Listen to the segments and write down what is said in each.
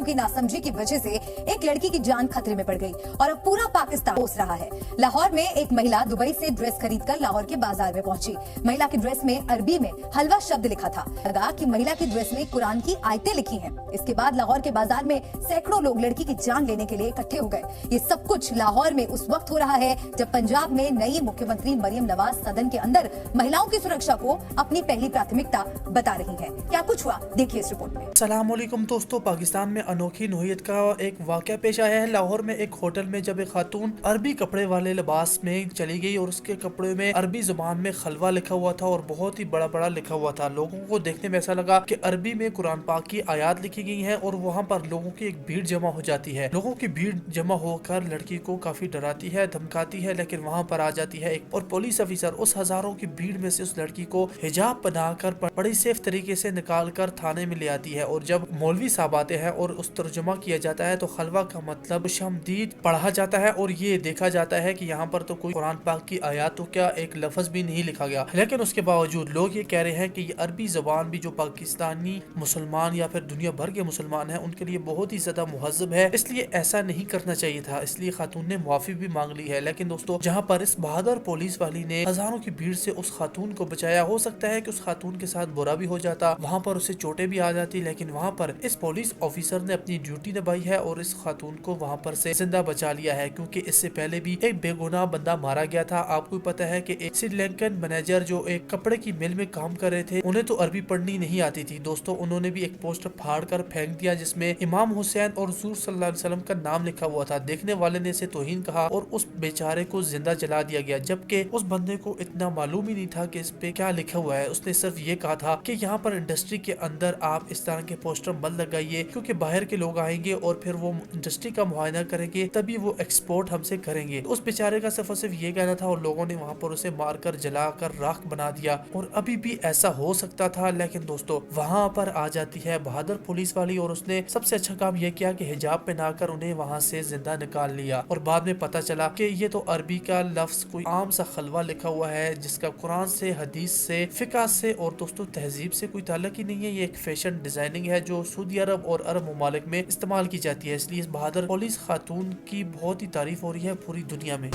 लोगों की नासमझी की वजह से एक लड़की की जान खतरे में पड़ गई और अब पूरा पाकिस्तान कोस रहा है। लाहौर में एक महिला दुबई से ड्रेस खरीदकर लाहौर के बाजार में पहुंची। महिला की ड्रेस में अरबी में हलवा शब्द लिखा था। लगा कि महिला की ड्रेस में कुरान की आयतें लिखी हैं। इसके बाद लाहौर के बाजार में सैकड़ों लोग लड़की की जान लेने के लिए इकट्ठे हो गए। ये सब कुछ लाहौर में उस वक्त हो रहा है जब पंजाब में नई मुख्यमंत्री मरियम नवाज सदन के अंदर महिलाओं की सुरक्षा को अपनी पहली प्राथमिकता बता रही है। क्या कुछ हुआ, देखिए इस रिपोर्ट में। अस्सलामुअलैकुम दोस्तों, पाकिस्तान में अनोखी नोयत का एक वाकया पेश आया है। लाहौर में एक होटल में जब एक खातून अरबी कपड़े वाले लिबास में चली गई और उसके कपड़े में अरबी जुबान में खलवा लिखा हुआ था और बहुत ही बड़ा बड़ा लिखा हुआ था। लोगों को देखने में ऐसा लगा कि अरबी में कुरान पाक की आयात लिखी गई है और वहाँ पर लोगों की एक भीड़ जमा हो जाती है। लोगों की भीड़ जमा होकर लड़की को काफी डराती है, धमकाती है, लेकिन वहाँ पर आ जाती है एक और पुलिस ऑफिसर उस हजारों की भीड़ में से उस लड़की को हिजाब बनाकर बड़ी सेफ तरीके से निकाल कर थाने में ले आती है। और जब मौलवी साहब आते हैं और उस तर्जुमा किया जाता है तो खलवा का मतलब शमदीद पढ़ा जाता है और ये देखा जाता है कि यहाँ पर तो कोई कुरान पाक की आयात तो क्या एक लफ्ज भी नहीं लिखा गया। लेकिन उसके बावजूद लोग ये कह रहे हैं कि ये अरबी जबान भी जो पाकिस्तानी मुसलमान या फिर दुनिया भर के मुसलमान हैं उनके लिए बहुत ही ज्यादा मुहज्जब है, इसलिए ऐसा नहीं करना चाहिए था। इसलिए खातून ने माफी भी मांग ली है। लेकिन दोस्तों, जहाँ पर इस बहादुर पुलिस वाली ने हजारों की भीड़ से उस खातून को बचाया, हो सकता है कि उस खातून के साथ बुरा भी हो जाता, वहाँ पर उसे चोटें भी आ जाती, लेकिन वहाँ पर इस पुलिस ऑफिसर ने अपनी ड्यूटी निभाई है और इस खातून को वहाँ पर से जिंदा बचा लिया है। क्योंकि इससे पहले भी एक बेगुनाह बंदा मारा गया था। आपको पता है कि एक श्रीलंकन मैनेजर जो एक कपड़े की मिल में काम कर रहे थे, उन्हें तो अरबी पढ़नी नहीं आती थी। दोस्तों, उन्होंने भी एक पोस्टर फाड़ कर फेंक दिया जिसमें इमाम हुसैन और हुजूर सल्लल्लाहु अलैहि वसल्लम का नाम लिखा हुआ था। देखने वाले ने इसे तौहीन कहा और उस बेचारे को जिंदा जला दिया गया, जबकि उस बंदे को इतना मालूम ही नहीं था कि इस पे क्या लिखा हुआ है। उसने सिर्फ ये कहा था कि यहाँ पर इंडस्ट्री के अंदर आप इस तरह के पोस्टर मत लगाइए, क्योंकि बाहर के लोग आएंगे और फिर वो इंडस्ट्री का मुआयना करेंगे, तभी वो एक्सपोर्ट हमसे करेंगे। उस बेचारे का सिर्फ ये कहना था और लोगों ने वहाँ पर उसे मारकर जलाकर राख बना दिया। और अभी भी ऐसा हो सकता था, लेकिन दोस्तों वहाँ पर आ जाती है बहादुर पुलिस वाली और उसने सबसे अच्छा काम यह किया कि हिजाब पहनाकर उन्हें वहाँ से जिंदा निकाल लिया। और बाद में पता चला कि ये तो अरबी का लफ्ज कोई आम सा खलवा लिखा हुआ है जिसका कुरान से, हदीस से, फिका से और दोस्तों तहजीब से कोई ताल्लुक ही नहीं है। ये एक फैशन डिजाइनिंग है जो सऊदी अरब और अरब ममालिक में इस्तेमाल की जाती है। इसलिए इस बहादुर पुलिस खातून की बहुत ही तारीफ हो रही है पूरी दुनिया में।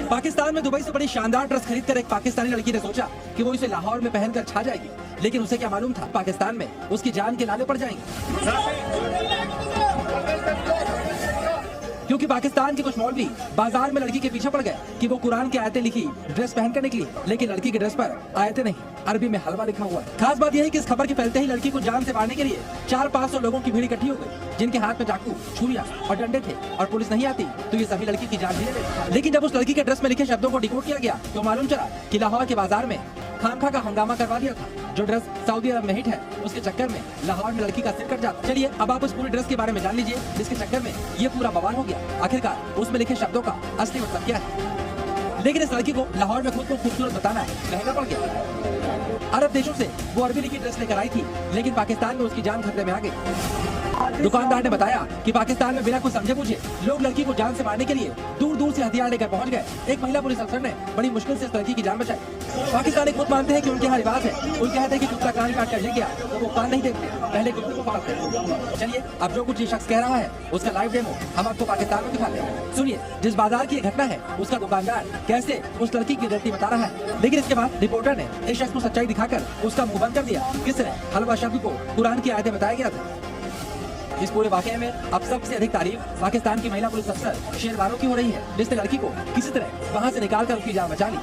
पाकिस्तान में दुबई से बड़ी शानदार ड्रेस खरीदकर एक पाकिस्तानी लड़की ने सोचा कि वो इसे लाहौर में पहनकर छा जाएगी, लेकिन उसे क्या मालूम था पाकिस्तान में उसकी जान के लाले पड़ जाएंगे। क्योंकि पाकिस्तान के कुछ मौलवी बाजार में लड़की के पीछे पड़ गए कि वो कुरान की आयतें लिखी ड्रेस पहनकर निकली, लेकिन लड़की के ड्रेस पर आयतें नहीं, अरबी में हलवा लिखा हुआ है। खास बात यह है कि इस खबर के फैलते ही लड़की को जान से मारने के लिए 400-500 लोगों की भीड़ इकट्ठी हो गई, जिनके हाथ में चाकू, छुरियां और डंडे थे। और पुलिस नहीं आती तो ये सभी लड़की की जान ले लेते। लेकिन जब उस लड़की के ड्रेस में लिखे शब्दों को डिकोड किया गया तो मालूम चला कि लाहौर के बाजार में खामखा का हंगामा करवा दिया था। जो ड्रेस सऊदी अरब में हिट है, उसके चक्कर में लाहौर में लड़की का सिर कट जाता। चलिए अब आप उस पूरी ड्रेस के बारे में जान लीजिए जिसके चक्कर में ये पूरा बवाल हो गया। आखिरकार उसमें लिखे शब्दों का असली मतलब क्या है। लेकिन इस लड़की को लाहौर में खुद को खूबसूरत बताना महंगा पड़ गया। अरब देशों से वो अरबी लिखी ड्रेस लेकर आई थी, लेकिन पाकिस्तान में उसकी जान खतरे में आ गई। दुकानदार ने बताया कि पाकिस्तान में बिना कुछ समझे पूछे लोग लड़की को जान से मारने के लिए दूर दूर से हथियार लेकर पहुंच गए। एक महिला पुलिस अफसर ने बड़ी मुश्किल से इस लड़की की जान बचाई। पाकिस्तानी खुद मानते हैं कि उनके यहाँ रिवाज है, वो कहते हैं कि कुत्ता कान काट कर ले गया तो वो कान नहीं देखते, पहले कुत्ते को पकड़ते हैं। चलिए अब जो कुछ ये शख्स कह रहा है उसका लाइव डेमो हम आपको पाकिस्तान में दिखाते हैं। सुनिए जिस बाजार की घटना है उसका दुकानदार कैसे उस लड़की की गलती बता रहा है। लेकिन इसके बाद रिपोर्टर ने इस शख्स को सच्चाई दिखाकर उसका मुंह बंद कर दिया। किसने हलवा शब्द को कुरान की आयतें बताया गया था। इस पूरे वाकये में अब सबसे अधिक तारीफ पाकिस्तान की महिला पुलिस अफसर शेरवारों की हो रही है, जिसने लड़की को किसी तरह वहां से निकालकर उसकी जान बचा ली।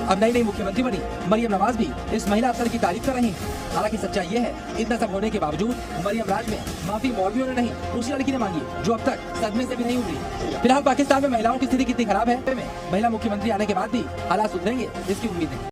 अब नई मुख्यमंत्री बनी मरियम नवाज भी इस महिला अफसर की तारीफ कर रही है। हालांकि सच्चाई ये है, इतना सब होने के बावजूद मरियम राज में माफी मौलवियों ने नहीं, उसी लड़की ने मांगी जो अब तक सदमे से भी नहीं उभरी। फिलहाल पाकिस्तान में महिलाओं की स्थिति कितनी खराब है, महिला मुख्यमंत्री आने के बाद भी हालात सुधरेंगे इसकी उम्मीद है।